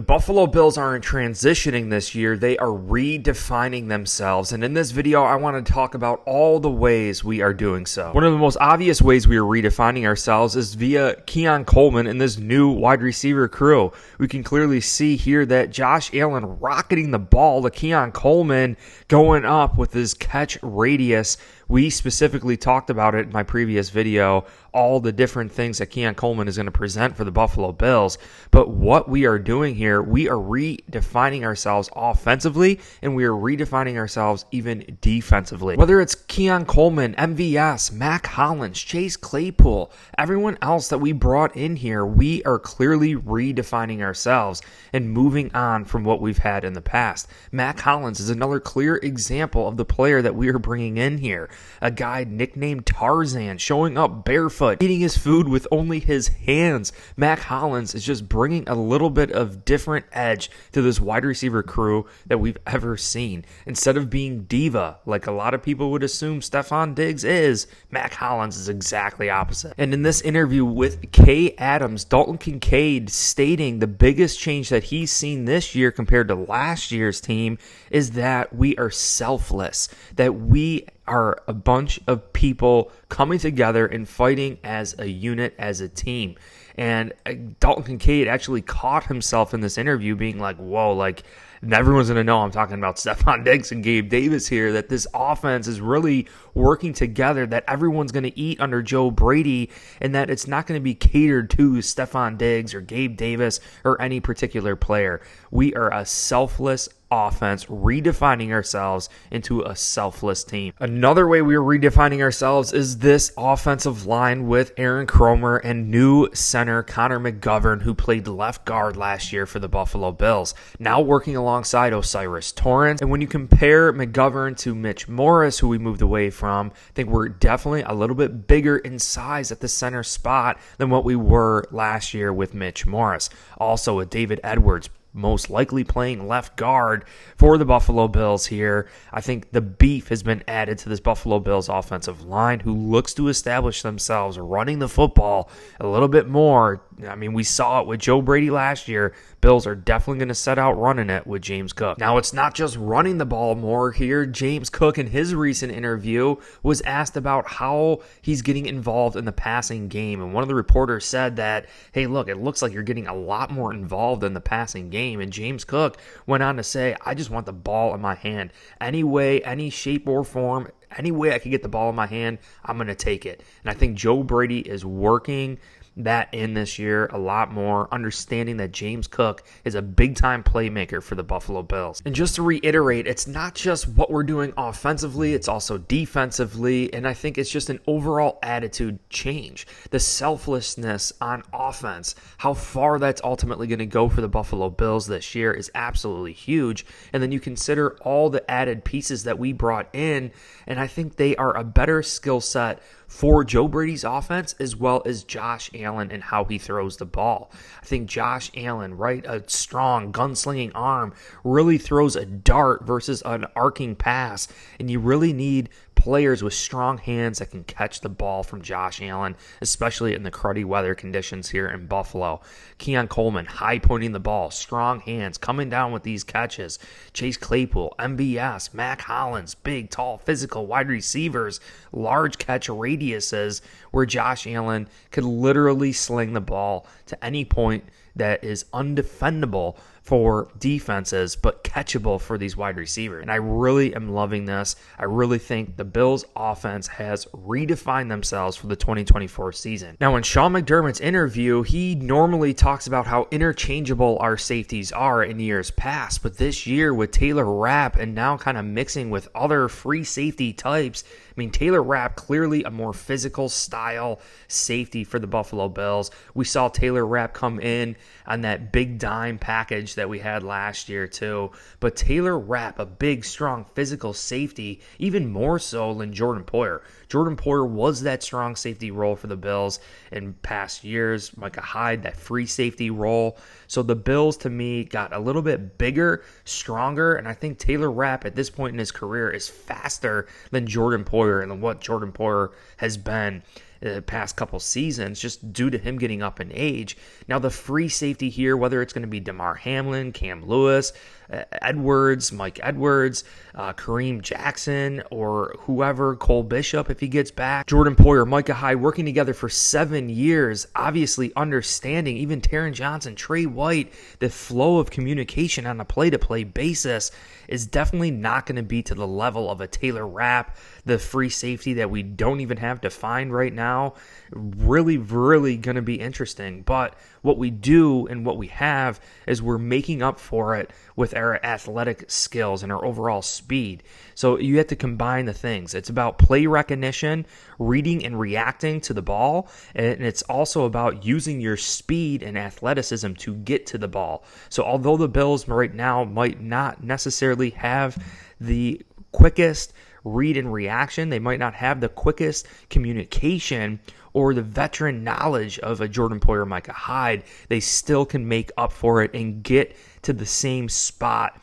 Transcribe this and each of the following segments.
Buffalo Bills aren't transitioning this year, they are redefining themselves. And in this video, I want to talk about all the ways we are doing so. One of the most obvious ways we are redefining ourselves is via Keon Coleman and this new wide receiver crew. We can clearly see here that Josh Allen rocketing the ball to Keon Coleman, going up with his catch radius. We specifically talked about it in my previous video, all the different things that Keon Coleman is going to present for the Buffalo Bills. But what we are doing here, we are redefining ourselves offensively, and we are redefining ourselves even defensively. Whether it's Keon Coleman, MVS, Mac Hollins, Chase Claypool, everyone else that we brought in here, we are clearly redefining ourselves and moving on from what we've had in the past. Mac Hollins is another clear example of the player that we are bringing in here. A guy nicknamed Tarzan, showing up barefoot, eating his food with only his hands. Mac Hollins is just bringing a little bit of different edge to this wide receiver crew that we've ever seen. Instead of being diva, like a lot of people would assume Stefon Diggs is, Mac Hollins is exactly opposite. And in this interview with Kay Adams, Dalton Kincaid stating the biggest change that he's seen this year compared to last year's team is that we are selfless, that we are a bunch of people coming together and fighting as a unit, as a team. And Dalton Kincaid actually caught himself in this interview being like, whoa, like everyone's going to know I'm talking about Stefon Diggs and Gabe Davis here, that this offense is really working together, that everyone's going to eat under Joe Brady, and that it's not going to be catered to Stefon Diggs or Gabe Davis or any particular player. We are a selfless offense, redefining ourselves into a selfless team. Another way we are redefining ourselves is this offensive line with Aaron Cromer and new center Connor McGovern, who played left guard last year for the Buffalo Bills, now working alongside O'Cyrus Torrence. And when you compare McGovern to Mitch Morris, who we moved away from, I think we're definitely a little bit bigger in size at the center spot than what we were last year with Mitch Morris. Also with David Edwards most likely playing left guard for the Buffalo Bills here. I think the beef has been added to this Buffalo Bills offensive line, who looks to establish themselves running the football a little bit more. I mean, we saw it with Joe Brady last year. Bills are definitely going to set out running it with James Cook. Now, it's not just running the ball more here. James Cook, in his recent interview, was asked about how he's getting involved in the passing game. And one of the reporters said that, hey, look, it looks like you're getting a lot more involved in the passing game. And James Cook went on to say, I just want the ball in my hand. Any way, any shape or form, any way I can get the ball in my hand, I'm going to take it. And I think Joe Brady is working that in this year a lot more, understanding that James Cook is a big-time playmaker for the Buffalo Bills. And just to reiterate, it's not just what we're doing offensively, it's also defensively, and I think it's just an overall attitude change. The selflessness on offense, how far that's ultimately going to go for the Buffalo Bills this year is absolutely huge. And then you consider all the added pieces that we brought in, and I think they are a better skill set for Joe Brady's offense, as well as Josh Allen and how he throws the ball. I think Josh Allen, right, a strong gunslinging arm, really throws a dart versus an arcing pass, and you really need players with strong hands that can catch the ball from Josh Allen, especially in the cruddy weather conditions here in Buffalo. Keon Coleman high pointing the ball, strong hands, coming down with these catches. Chase Claypool, MVS, Mac Hollins, big, tall, physical wide receivers, large catch radiuses where Josh Allen could literally sling the ball to any point that is undefendable for defenses, but catchable for these wide receivers. And I really am loving this. I really think the Bills offense has redefined themselves for the 2024 season. Now, in Sean McDermott's interview, he normally talks about how interchangeable our safeties are in years past, but this year with Taylor Rapp and now kind of mixing with other free safety types, I mean, Taylor Rapp, clearly a more physical style safety for the Buffalo Bills. We saw Taylor Rapp come in on that big dime package that we had last year too. But Taylor Rapp, a big, strong, physical safety, even more so than Jordan Poyer. Jordan Poyer was that strong safety role for the Bills in past years. Micah Hyde, that free safety role. So the Bills, to me, got a little bit bigger, stronger, and I think Taylor Rapp at this point in his career is faster than Jordan Poyer and what Jordan Poyer has been. the past couple seasons just due to him getting up in age. Now, the free safety here, whether it's going to be DeMar Hamlin, Cam Lewis, Edwards, Mike Edwards, Kareem Jackson, or whoever, Cole Bishop if he gets back, Jordan Poyer, Micah Hyde, working together for 7 years, obviously understanding, even Taron Johnson, Trey White, the flow of communication on a play-to-play basis is definitely not going to be to the level of a Taylor Rapp, the free safety that we don't even have defined right now. Really, really going to be interesting. But what we do and what we have is we're making up for it with our athletic skills and our overall speed. So you have to combine the things. It's about play recognition, reading and reacting to the ball, and it's also about using your speed and athleticism to get to the ball. So although the Bills right now might not necessarily have the quickest read and reaction, they might not have the quickest communication or the veteran knowledge of a Jordan Poyer, Micah Hyde, they still can make up for it and get to the same spot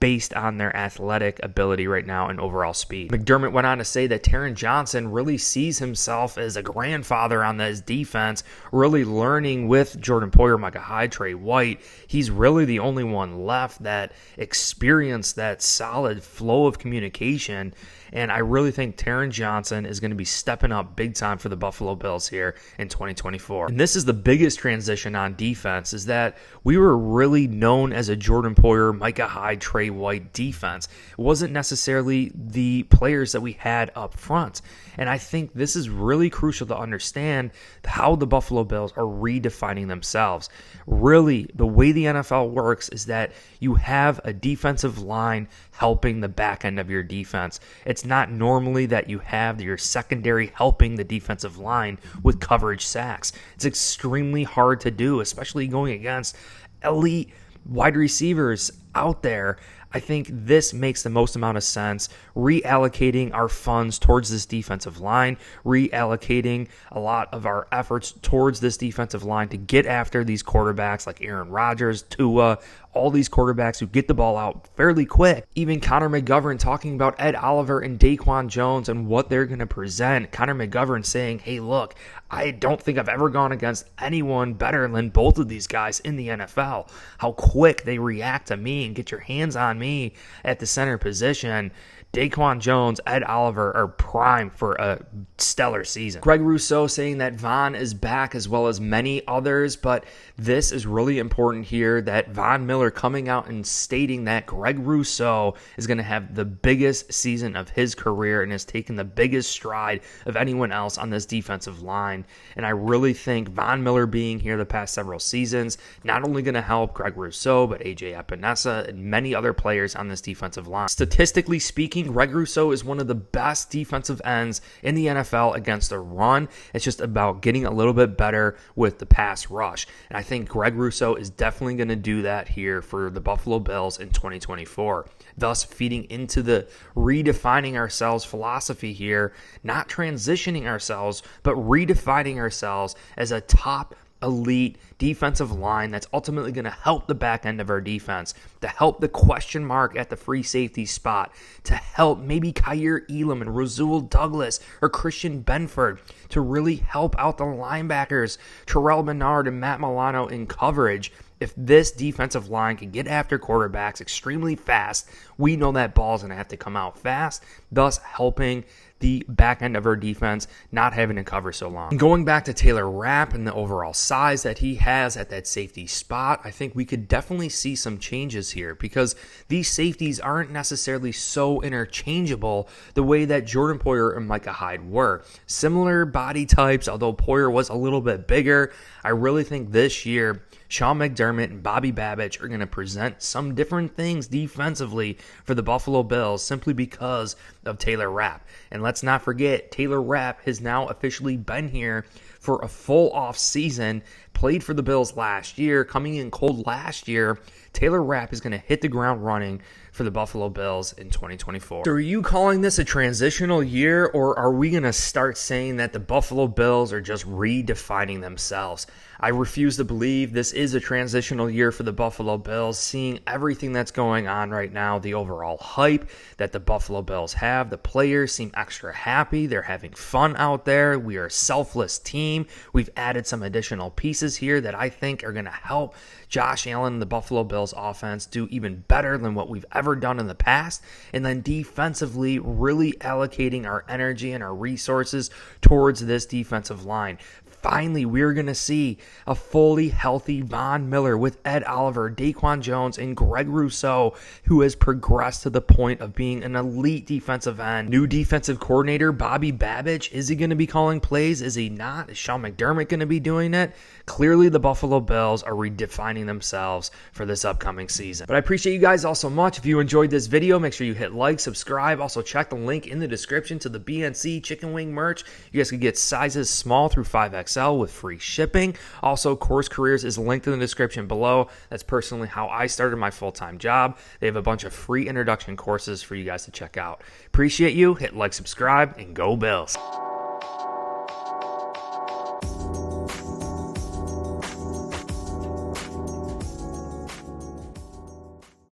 based on their athletic ability right now and overall speed. McDermott went on to say that Taron Johnson really sees himself as a grandfather on this defense, really learning with Jordan Poyer, Micah Hyde, Trey White. He's really the only one left that experienced that solid flow of communication. And I really think Taron Johnson is going to be stepping up big time for the Buffalo Bills here in 2024. And this is the biggest transition on defense, is that we were really known as a Jordan Poyer, Micah Hyde, Trey White defense. It wasn't necessarily the players that we had up front. And I think this is really crucial to understand how the Buffalo Bills are redefining themselves. Really, the way the NFL works is that you have a defensive line helping the back end of your defense. It's not normally that you have your secondary helping the defensive line with coverage sacks. It's extremely hard to do, especially going against elite wide receivers out there. I think this makes the most amount of sense, reallocating our funds towards this defensive line, reallocating a lot of our efforts towards this defensive line to get after these quarterbacks like Aaron Rodgers, Tua, all these quarterbacks who get the ball out fairly quick. Even Connor McGovern talking about Ed Oliver and Daquan Jones and what they're going to present. Connor McGovern saying, hey, look, I don't think I've ever gone against anyone better than both of these guys in the NFL. How quick they react to me and get your hands on me at the center position. Daquan Jones, Ed Oliver are prime for a stellar season. Greg Rousseau saying that Von is back as well as many others, but this is really important here that Von Miller coming out and stating that Greg Rousseau is going to have the biggest season of his career and has taken the biggest stride of anyone else on this defensive line. And I really think Von Miller being here the past several seasons, not only going to help Greg Rousseau, but AJ Epinesa and many other players on this defensive line. Statistically speaking, Greg Rousseau is one of the best defensive ends in the NFL against the run. It's just about getting a little bit better with the pass rush. And I think Greg Rousseau is definitely going to do that here for the Buffalo Bills in 2024. Thus feeding into the redefining ourselves philosophy here, not transitioning ourselves, but redefining ourselves as a top elite defensive line that's ultimately going to help the back end of our defense, to help the question mark at the free safety spot, to help maybe Kyer Elam and Rasul Douglas or Christian Benford, to really help out the linebackers, Terrell Bernard and Matt Milano in coverage. If this defensive line can get after quarterbacks extremely fast, we know that ball's going to have to come out fast, thus helping the back end of our defense not having to cover so long. And going back to Taylor Rapp and the overall size that he has at that safety spot, I think we could definitely see some changes here because these safeties aren't necessarily so interchangeable the way that Jordan Poyer and Micah Hyde were. Similar body types, although Poyer was a little bit bigger. I really think this year Sean McDermott and Bobby Babich are going to present some different things defensively for the Buffalo Bills simply because of Taylor Rapp. And let's not forget, Taylor Rapp has now officially been here for a full off season, played for the Bills last year, coming in cold last year. Taylor Rapp is going to hit the ground running for the Buffalo Bills in 2024. So are you calling this a transitional year, or are we going to start saying that the Buffalo Bills are just redefining themselves? I refuse to believe this is a transitional year for the Buffalo Bills, seeing everything that's going on right now, the overall hype that the Buffalo Bills have. The players seem extra happy. They're having fun out there. We are a selfless team. We've added some additional pieces here that I think are going to help Josh Allen and the Buffalo Bills offense do even better than what we've ever done in the past. And then defensively, really allocating our energy and our resources towards this defensive line. Finally, we're going to see a fully healthy Von Miller with Ed Oliver, Daquan Jones, and Greg Rousseau, who has progressed to the point of being an elite defensive end. New defensive coordinator, Bobby Babich. Is he going to be calling plays? Is he not? Is Sean McDermott going to be doing it? Clearly, the Buffalo Bills are redefining themselves for this upcoming season. But I appreciate you guys all so much. If you enjoyed this video, make sure you hit like, subscribe. Also, check the link in the description to the BNC chicken wing merch. You guys can get sizes small through 5XL with free shipping. Also, Course Careers is linked in the description below. That's personally how I started my full-time job. They have a bunch of free introduction courses for you guys to check out. Appreciate you. Hit like, subscribe, and go Bills.